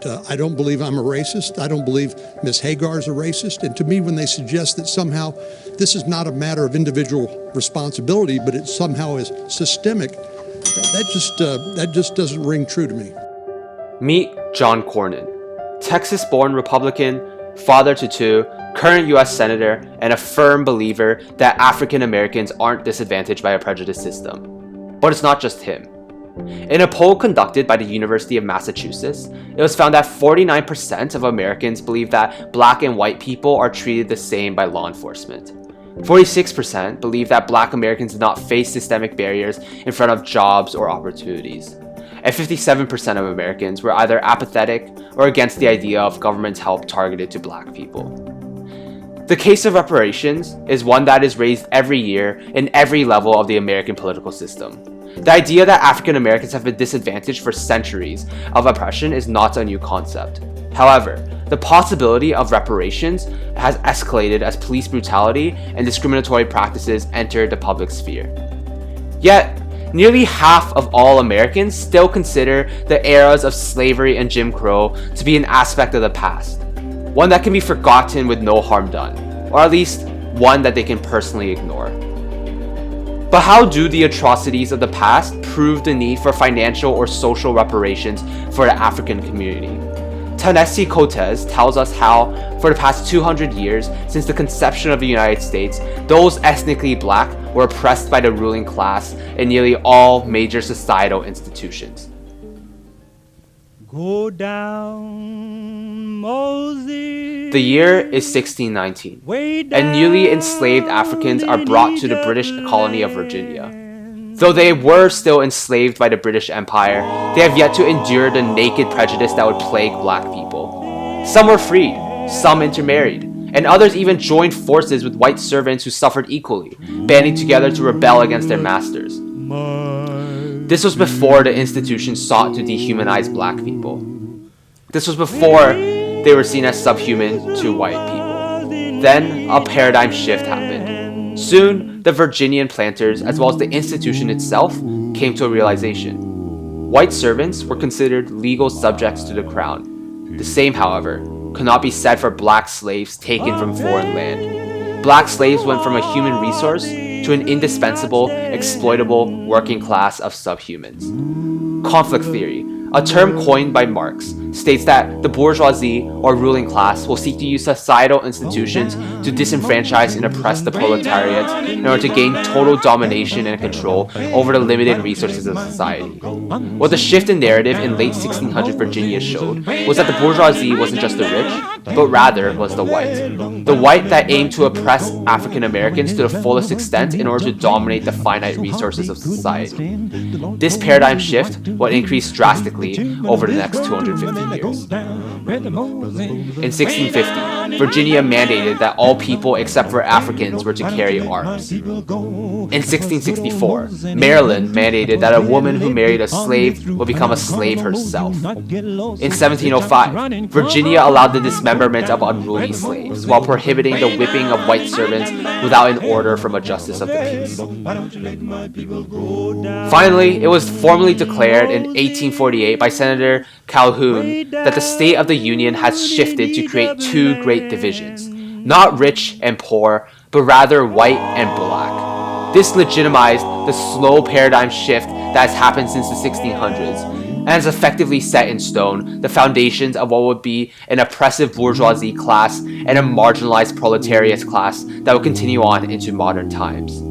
I don't believe I'm a racist. I don't believe Ms. Hagar is a racist. And to me, when they suggest that somehow this is not a matter of individual responsibility, but it somehow is systemic, that just doesn't ring true to me. Meet John Cornyn, Texas-born Republican, father to two, current US Senator, and a firm believer that African Americans aren't disadvantaged by a prejudice system. But it's not just him. In a poll conducted by the University of Massachusetts, it was found that 49% of Americans believe that black and white people are treated the same by law enforcement. 46% believe that black Americans do not face systemic barriers in front of jobs or opportunities. And 57% of Americans were either apathetic or against the idea of government help targeted to black people. The case of reparations is one that is raised every year in every level of the American political system. The idea that African Americans have been disadvantaged for centuries of oppression is not a new concept. However, the possibility of reparations has escalated as police brutality and discriminatory practices entered the public sphere. Yet, nearly half of all Americans still consider the eras of slavery and Jim Crow to be an aspect of the past, one that can be forgotten with no harm done, or at least one that they can personally ignore. But how do the atrocities of the past prove the need for financial or social reparations for the African community? Ta-Nehisi Coates tells us how, for the past 200 years since the conception of the United States, those ethnically black were oppressed by the ruling class in nearly all major societal institutions. Go down, Moses. The year is 1619, and newly enslaved Africans are brought to the British colony of Virginia. Though they were still enslaved by the British Empire, they have yet to endure the naked prejudice that would plague black people. Some were freed, some intermarried, and others even joined forces with white servants who suffered equally, banding together to rebel against their masters. This was before the institution sought to dehumanize black people. This was before they were seen as subhuman to white people. Then a paradigm shift happened. Soon, the Virginian planters, as well as the institution itself, came to a realization. White servants were considered legal subjects to the crown. The same, however, could not be said for black slaves taken from foreign land. Black slaves went from a human resource to an indispensable, exploitable working class of subhumans. Conflict theory, a term coined by Marx, states that the bourgeoisie or ruling class will seek to use societal institutions to disenfranchise and oppress the proletariat in order to gain total domination and control over the limited resources of society. What the shift in narrative in late 1600 Virginia showed was that the bourgeoisie wasn't just the rich, but rather was the white. The white that aimed to oppress African Americans to the fullest extent in order to dominate the finite resources of society. This paradigm shift would increase drastically over the next 250 years. In 1650, Virginia mandated that all people except for Africans were to carry arms. In 1664, Maryland mandated that a woman who married a slave would become a slave herself. In 1705, Virginia allowed the dismemberment of unruly slaves while prohibiting the whipping of white servants without an order from a justice of the peace. Finally, it was formally declared in 1848 by Senator Calhoun that the state of the Union has shifted to create two great divisions, not rich and poor, but rather white and black. This legitimized the slow paradigm shift that has happened since the 1600s and has effectively set in stone the foundations of what would be an oppressive bourgeoisie class and a marginalized proletariat class that will continue on into modern times.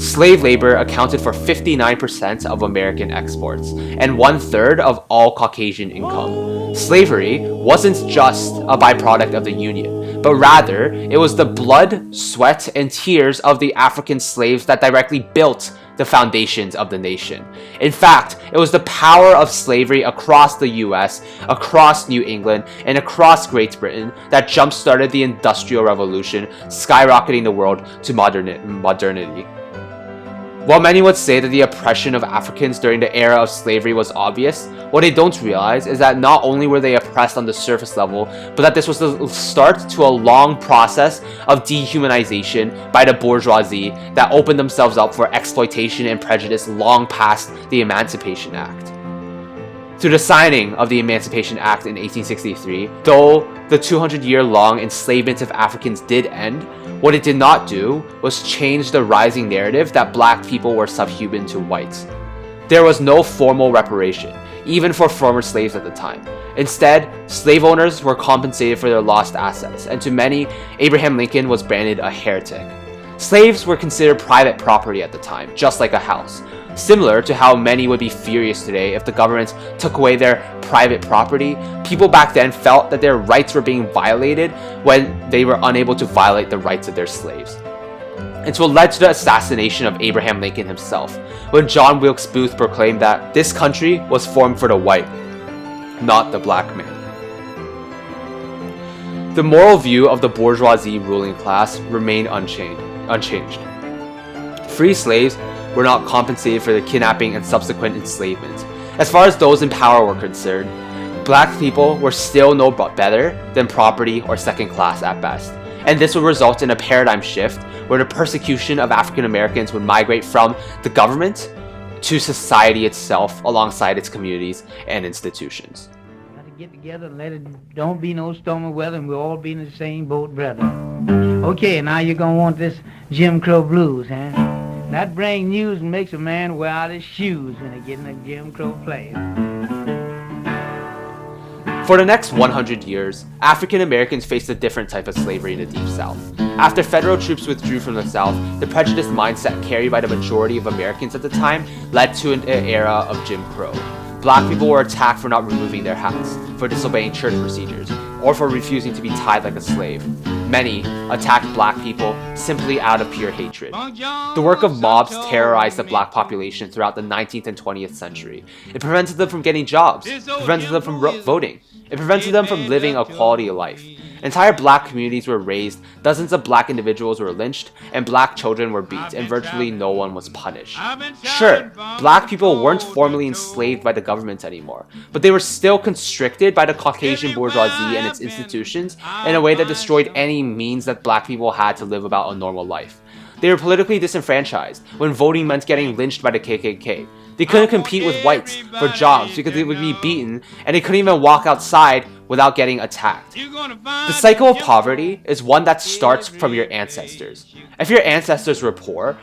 Slave labor accounted for 59% of American exports and 1/3 of all Caucasian income. Slavery wasn't just a byproduct of the Union, but rather it was the blood, sweat, and tears of the African slaves that directly built the foundations of the nation. In fact, it was the power of slavery across the US, across New England, and across Great Britain that jump-started the Industrial Revolution, skyrocketing the world to modernity. While many would say that the oppression of Africans during the era of slavery was obvious, what they don't realize is that not only were they oppressed on the surface level, but that this was the start to a long process of dehumanization by the bourgeoisie that opened themselves up for exploitation and prejudice long past the Emancipation Act. Through the signing of the Emancipation Act in 1863, though the 200-year-long enslavement of Africans did end, what it did not do was change the rising narrative that black people were subhuman to whites. There was no formal reparation, even for former slaves at the time. Instead, slave owners were compensated for their lost assets, and to many, Abraham Lincoln was branded a heretic. Slaves were considered private property at the time, just like a house. Similar to how many would be furious today if the government took away their private property, people back then felt that their rights were being violated when they were unable to violate the rights of their slaves. And so it led to the assassination of Abraham Lincoln himself, when John Wilkes Booth proclaimed that this country was formed for the white, not the black man. The moral view of the bourgeoisie ruling class remained unchanged. Free slaves were not compensated for their kidnapping and subsequent enslavement. As far as those in power were concerned, black people were still no better than property or second class at best. And this would result in a paradigm shift where the persecution of African Americans would migrate from the government to society itself alongside its communities and institutions. Got to get together and let it, don't be no stormy weather, and we'll all be in the same boat, brother. Okay, now you're going to want this Jim Crow blues, huh? That brings news and makes a man wear out his shoes when they get in a Jim Crow play. For the next 100 years, African Americans faced a different type of slavery in the Deep South. After federal troops withdrew from the South, the prejudiced mindset carried by the majority of Americans at the time led to an era of Jim Crow. Black people were attacked for not removing their hats, for disobeying church procedures, or for refusing to be tied like a slave. Many attacked black people simply out of pure hatred. The work of mobs terrorized the black population throughout the 19th and 20th century. It prevented them from getting jobs, prevented them from voting, it prevented them from living a quality of life. Entire black communities were razed, dozens of black individuals were lynched, and black children were beat, and virtually no one was punished. Sure, black people weren't formally enslaved by the government anymore, but they were still constricted by the Caucasian bourgeoisie and its institutions in a way that destroyed any means that black people had to live about a normal life. They were politically disenfranchised when voting meant getting lynched by the KKK. They couldn't compete with whites for jobs because they would be beaten, and they couldn't even walk outside without getting attacked. The cycle of poverty is one that starts from your ancestors. If your ancestors were poor,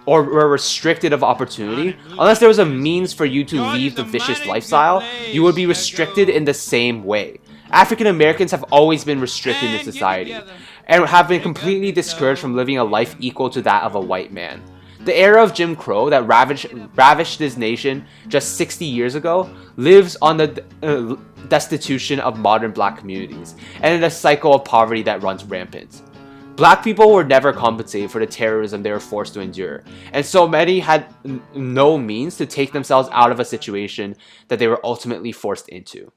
or were restricted of opportunity, unless there was a means for you to leave the vicious lifestyle, you would be restricted in the same way. African Americans have always been restricted in society, and have been completely discouraged from living a life equal to that of a white man. The era of Jim Crow that ravished this nation just 60 years ago lives on the destitution of modern black communities, and in a cycle of poverty that runs rampant. Black people were never compensated for the terrorism they were forced to endure, and so many had no means to take themselves out of a situation that they were ultimately forced into.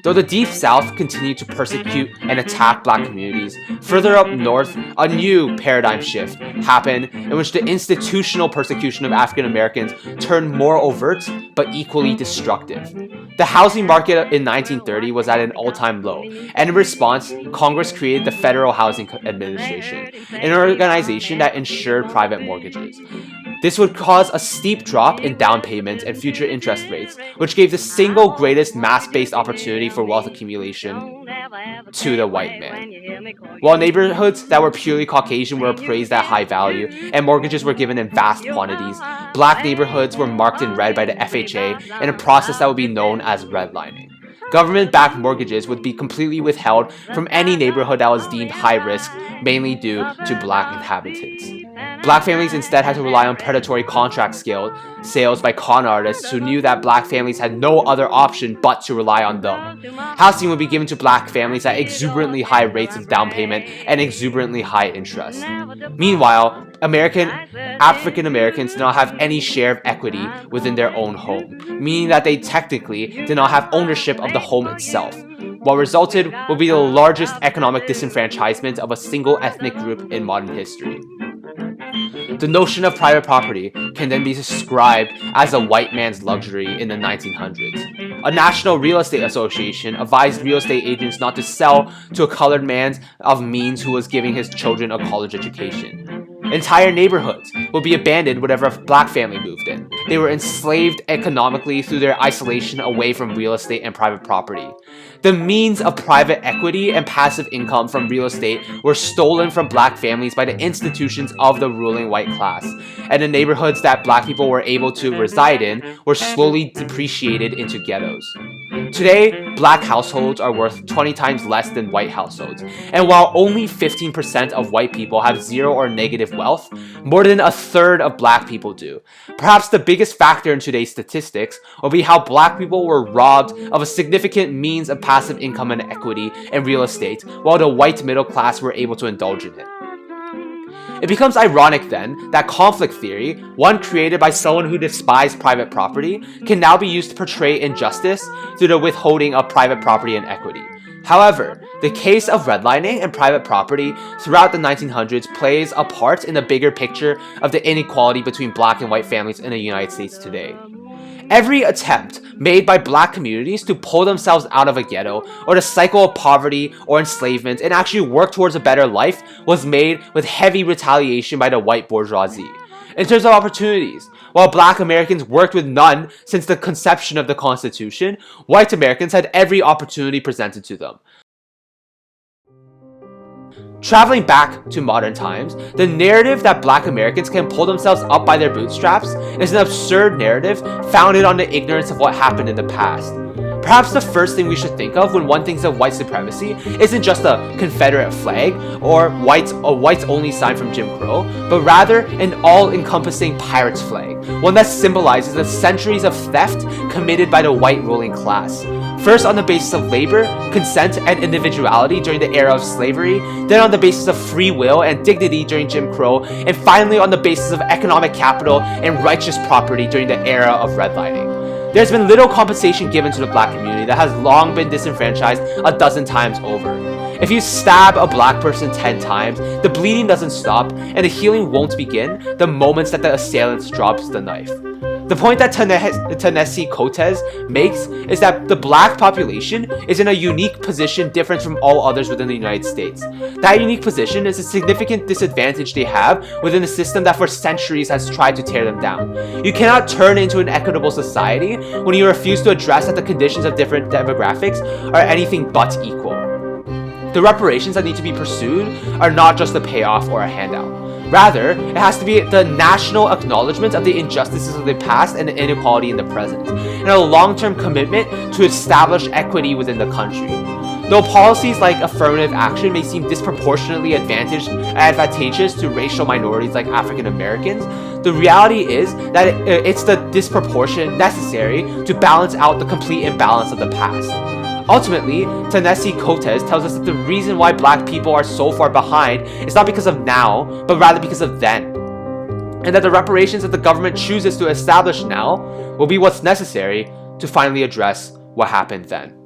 Though the Deep South continued to persecute and attack black communities, further up north, a new paradigm shift happened in which the institutional persecution of African Americans turned more overt but equally destructive. The housing market in 1930 was at an all-time low, and in response, Congress created the Federal Housing Administration, an organization that insured private mortgages. This would cause a steep drop in down payments and future interest rates, which gave the single greatest mass-based opportunity for wealth accumulation to the white man. While neighborhoods that were purely Caucasian were appraised at high value and mortgages were given in vast quantities, black neighborhoods were marked in red by the FHA in a process that would be known as redlining. Government-backed mortgages would be completely withheld from any neighborhood that was deemed high risk, mainly due to black inhabitants. Black families instead had to rely on predatory contract sales by con artists who knew that black families had no other option but to rely on them. Housing would be given to black families at exuberantly high rates of down payment and exuberantly high interest. Meanwhile, African Americans did not have any share of equity within their own home, meaning that they technically did not have ownership of the home itself. What resulted would be the largest economic disenfranchisement of a single ethnic group in modern history. The notion of private property can then be described as a white man's luxury in the 1900s. A national real estate association advised real estate agents not to sell to a colored man of means who was giving his children a college education. Entire neighborhoods would be abandoned whenever a black family moved in. They were enslaved economically through their isolation away from real estate and private property. The means of private equity and passive income from real estate were stolen from black families by the institutions of the ruling white class, and the neighborhoods that black people were able to reside in were slowly depreciated into ghettos. Today, black households are worth 20 times less than white households, and while only 15% of white people have zero or negative wealth, more than a third of black people do. Perhaps the biggest factor in today's statistics will be how black people were robbed of a significant means of passive income and equity in real estate, while the white middle class were able to indulge in it. It becomes ironic then that conflict theory, one created by someone who despised private property, can now be used to portray injustice through the withholding of private property and equity. However, the case of redlining and private property throughout the 1900s plays a part in the bigger picture of the inequality between black and white families in the United States today. Every attempt made by black communities to pull themselves out of a ghetto or the cycle of poverty or enslavement and actually work towards a better life was made with heavy retaliation by the white bourgeoisie. In terms of opportunities, while black Americans worked with none since the conception of the Constitution, white Americans had every opportunity presented to them. Traveling back to modern times, the narrative that black Americans can pull themselves up by their bootstraps is an absurd narrative founded on the ignorance of what happened in the past. Perhaps the first thing we should think of when one thinks of white supremacy isn't just a Confederate flag or a whites-only sign from Jim Crow, but rather an all-encompassing pirate's flag, one that symbolizes the centuries of theft committed by the white ruling class. First on the basis of labor, consent, and individuality during the era of slavery, then on the basis of free will and dignity during Jim Crow, and finally on the basis of economic capital and righteous property during the era of redlining. There's been little compensation given to the black community that has long been disenfranchised a dozen times over. If you stab a black person 10 times, the bleeding doesn't stop and the healing won't begin the moments that the assailant drops the knife. The point that Ta-Nehisi Coates makes is that the black population is in a unique position different from all others within the United States. That unique position is a significant disadvantage they have within a system that for centuries has tried to tear them down. You cannot turn into an equitable society when you refuse to address that the conditions of different demographics are anything but equal. The reparations that need to be pursued are not just a payoff or a handout. Rather, it has to be the national acknowledgement of the injustices of the past and the inequality in the present, and a long-term commitment to establish equity within the country. Though policies like affirmative action may seem disproportionately advantageous to racial minorities like African Americans, the reality is that it's the disproportion necessary to balance out the complete imbalance of the past. Ultimately, Ta-Nehisi Coates tells us that the reason why black people are so far behind is not because of now, but rather because of then. And that the reparations that the government chooses to establish now will be what's necessary to finally address what happened then.